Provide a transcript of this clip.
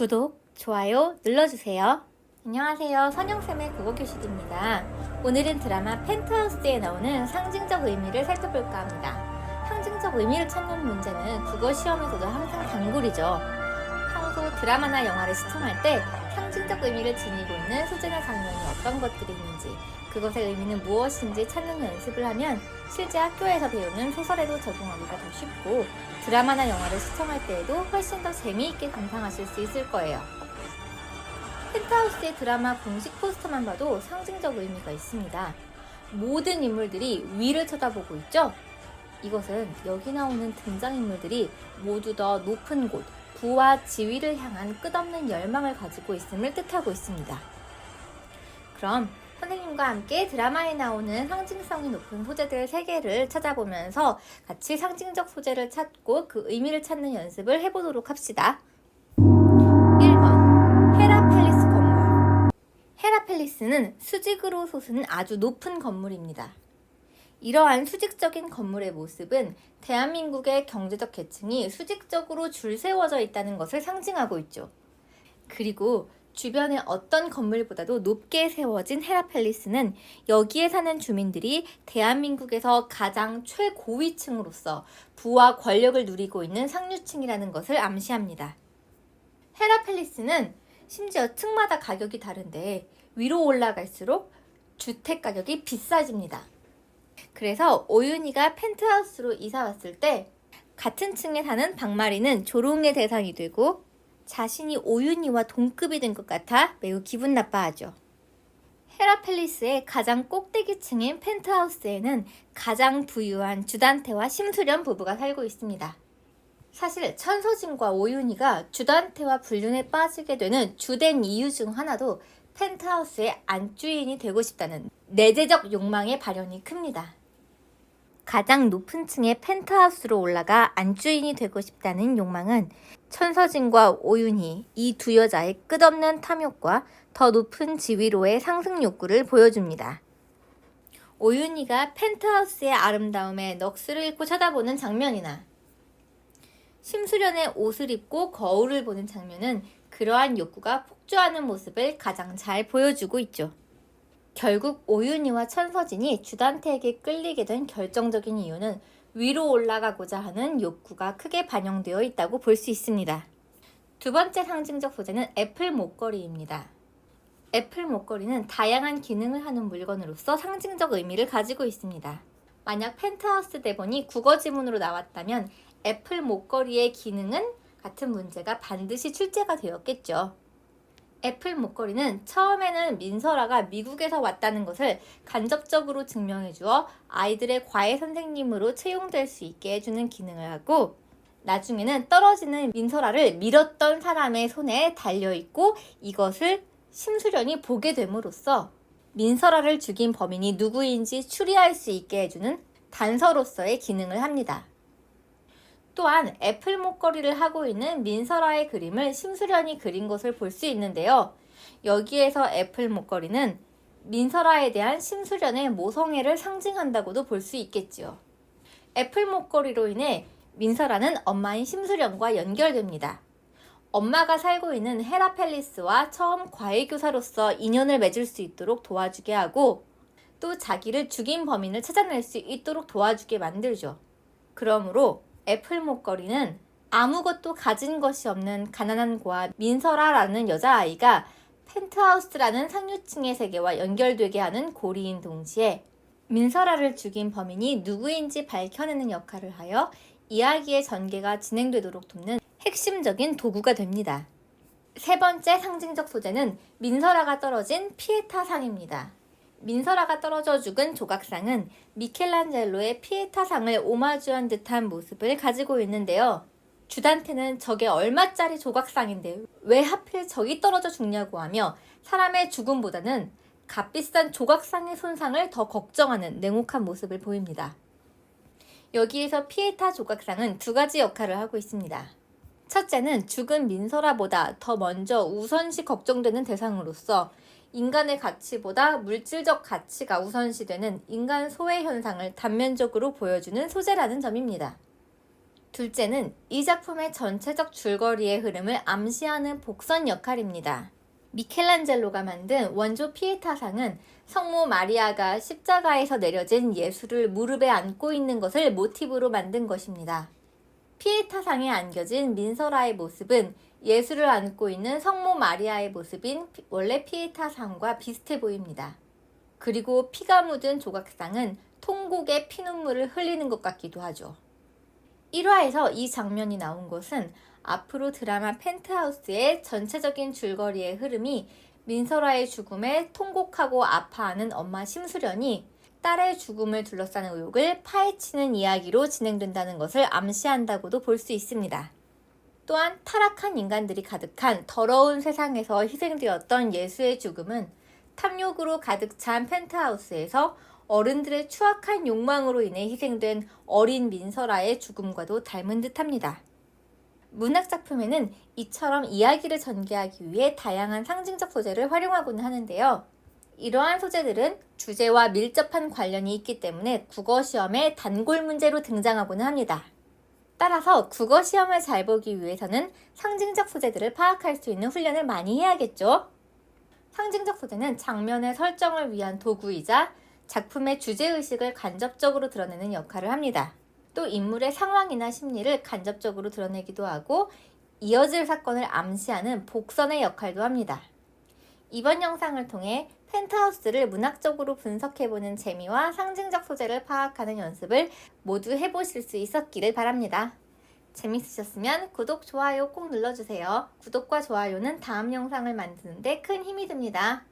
구독, 좋아요 눌러주세요. 안녕하세요. 선영쌤의 국어교실입니다. 오늘은 드라마 펜트하우스에 나오는 상징적 의미를 살펴볼까 합니다. 상징적 의미를 찾는 문제는 국어 시험에서도 항상 단골이죠. 평소 드라마나 영화를 시청할 때 상징적 의미를 지니고 있는 소재나 장면이 어떤 것들이 있는지, 그것의 의미는 무엇인지 찾는 연습을 하면 실제 학교에서 배우는 소설에도 적용하기가 더 쉽고 드라마나 영화를 시청할 때에도 훨씬 더 재미있게 감상하실 수 있을 거예요. 펜트하우스의 드라마 공식 포스터만 봐도 상징적 의미가 있습니다. 모든 인물들이 위를 쳐다보고 있죠? 이것은 여기 나오는 등장인물들이 모두 더 높은 곳, 부와 지위를 향한 끝없는 열망을 가지고 있음을 뜻하고 있습니다. 그럼 선생님과 함께 드라마에 나오는 상징성이 높은 소재들 3개를 찾아보면서 같이 상징적 소재를 찾고 그 의미를 찾는 연습을 해보도록 합시다. 1번 헤라펠리스 건물. 헤라펠리스는 수직으로 솟은 아주 높은 건물입니다. 이러한 수직적인 건물의 모습은 대한민국의 경제적 계층이 수직적으로 줄 세워져 있다는 것을 상징하고 있죠. 그리고 주변의 어떤 건물보다도 높게 세워진 헤라펠리스는 여기에 사는 주민들이 대한민국에서 가장 최고위층으로서 부와 권력을 누리고 있는 상류층이라는 것을 암시합니다. 헤라펠리스는 심지어 층마다 가격이 다른데 위로 올라갈수록 주택 가격이 비싸집니다. 그래서 오윤희가 펜트하우스로 이사 왔을 때 같은 층에 사는 박마리는 조롱의 대상이 되고 자신이 오윤희와 동급이 된 것 같아 매우 기분 나빠하죠. 헤라펠리스의 가장 꼭대기층인 펜트하우스에는 가장 부유한 주단태와 심수련 부부가 살고 있습니다. 사실 천서진과 오윤희가 주단태와 불륜에 빠지게 되는 주된 이유 중 하나도 펜트하우스의 안주인이 되고 싶다는 내재적 욕망의 발현이 큽니다. 가장 높은 층의 펜트하우스로 올라가 안주인이 되고 싶다는 욕망은 천서진과 오윤희 이 두 여자의 끝없는 탐욕과 더 높은 지위로의 상승 욕구를 보여줍니다. 오윤희가 펜트하우스의 아름다움에 넋을 잃고 쳐다보는 장면이나 심수련의 옷을 입고 거울을 보는 장면은 그러한 욕구가 폭주하는 모습을 가장 잘 보여주고 있죠. 결국 오윤희와 천서진이 주단태에게 끌리게 된 결정적인 이유는 위로 올라가고자 하는 욕구가 크게 반영되어 있다고 볼 수 있습니다. 두 번째 상징적 소재는 애플 목걸이입니다. 애플 목걸이는 다양한 기능을 하는 물건으로서 상징적 의미를 가지고 있습니다. 만약 펜트하우스 대본이 국어 지문으로 나왔다면 애플 목걸이의 기능은 같은 문제가 반드시 출제가 되었겠죠. 애플 목걸이는 처음에는 민설아가 미국에서 왔다는 것을 간접적으로 증명해 주어 아이들의 과외 선생님으로 채용될 수 있게 해주는 기능을 하고, 나중에는 떨어지는 민설아를 밀었던 사람의 손에 달려있고 이것을 심수련이 보게 됨으로써 민설아를 죽인 범인이 누구인지 추리할 수 있게 해주는 단서로서의 기능을 합니다. 또한 애플 목걸이를 하고 있는 민설아의 그림을 심수련이 그린 것을 볼 수 있는데요. 여기에서 애플 목걸이는 민설아에 대한 심수련의 모성애를 상징한다고도 볼 수 있겠지요. 애플 목걸이로 인해 민설아는 엄마인 심수련과 연결됩니다. 엄마가 살고 있는 헤라펠리스와 처음 과외교사로서 인연을 맺을 수 있도록 도와주게 하고 또 자기를 죽인 범인을 찾아낼 수 있도록 도와주게 만들죠. 그러므로 애플 목걸이는 아무것도 가진 것이 없는 가난한 고아 민설아라는 여자아이가 펜트하우스라는 상류층의 세계와 연결되게 하는 고리인 동시에 민설아를 죽인 범인이 누구인지 밝혀내는 역할을 하여 이야기의 전개가 진행되도록 돕는 핵심적인 도구가 됩니다. 세 번째 상징적 소재는 민설아가 떨어진 피에타상입니다. 민설아가 떨어져 죽은 조각상은 미켈란젤로의 피에타상을 오마주한 듯한 모습을 가지고 있는데요. 주단태는 저게 얼마짜리 조각상인데 왜 하필 저기 떨어져 죽냐고 하며 사람의 죽음보다는 값비싼 조각상의 손상을 더 걱정하는 냉혹한 모습을 보입니다. 여기에서 피에타 조각상은 두 가지 역할을 하고 있습니다. 첫째는 죽은 민설아보다 더 먼저 우선시 걱정되는 대상으로서 인간의 가치보다 물질적 가치가 우선시되는 인간 소외 현상을 단면적으로 보여주는 소재라는 점입니다. 둘째는 이 작품의 전체적 줄거리의 흐름을 암시하는 복선 역할입니다. 미켈란젤로가 만든 원조 피에타상은 성모 마리아가 십자가에서 내려진 예수를 무릎에 안고 있는 것을 모티브로 만든 것입니다. 피에타상에 안겨진 민서라의 모습은 예수를 안고 있는 성모 마리아의 모습인 원래 피에타상과 비슷해 보입니다. 그리고 피가 묻은 조각상은 통곡의 피눈물을 흘리는 것 같기도 하죠. 1화에서 이 장면이 나온 것은 앞으로 드라마 펜트하우스의 전체적인 줄거리의 흐름이 민설아의 죽음에 통곡하고 아파하는 엄마 심수련이 딸의 죽음을 둘러싼 의혹을 파헤치는 이야기로 진행된다는 것을 암시한다고도 볼 수 있습니다. 또한 타락한 인간들이 가득한 더러운 세상에서 희생되었던 예수의 죽음은 탐욕으로 가득 찬 펜트하우스에서 어른들의 추악한 욕망으로 인해 희생된 어린 민설아의 죽음과도 닮은 듯합니다. 문학작품에는 이처럼 이야기를 전개하기 위해 다양한 상징적 소재를 활용하고는 하는데요. 이러한 소재들은 주제와 밀접한 관련이 있기 때문에 국어시험에 단골 문제로 등장하고는 합니다. 따라서 국어시험을 잘 보기 위해서는 상징적 소재들을 파악할 수 있는 훈련을 많이 해야겠죠. 상징적 소재는 장면의 설정을 위한 도구이자 작품의 주제의식을 간접적으로 드러내는 역할을 합니다. 또 인물의 상황이나 심리를 간접적으로 드러내기도 하고 이어질 사건을 암시하는 복선의 역할도 합니다. 이번 영상을 통해 펜트하우스를 문학적으로 분석해보는 재미와 상징적 소재를 파악하는 연습을 모두 해보실 수 있었기를 바랍니다. 재밌으셨으면 구독, 좋아요 꼭 눌러주세요. 구독과 좋아요는 다음 영상을 만드는 데 큰 힘이 됩니다.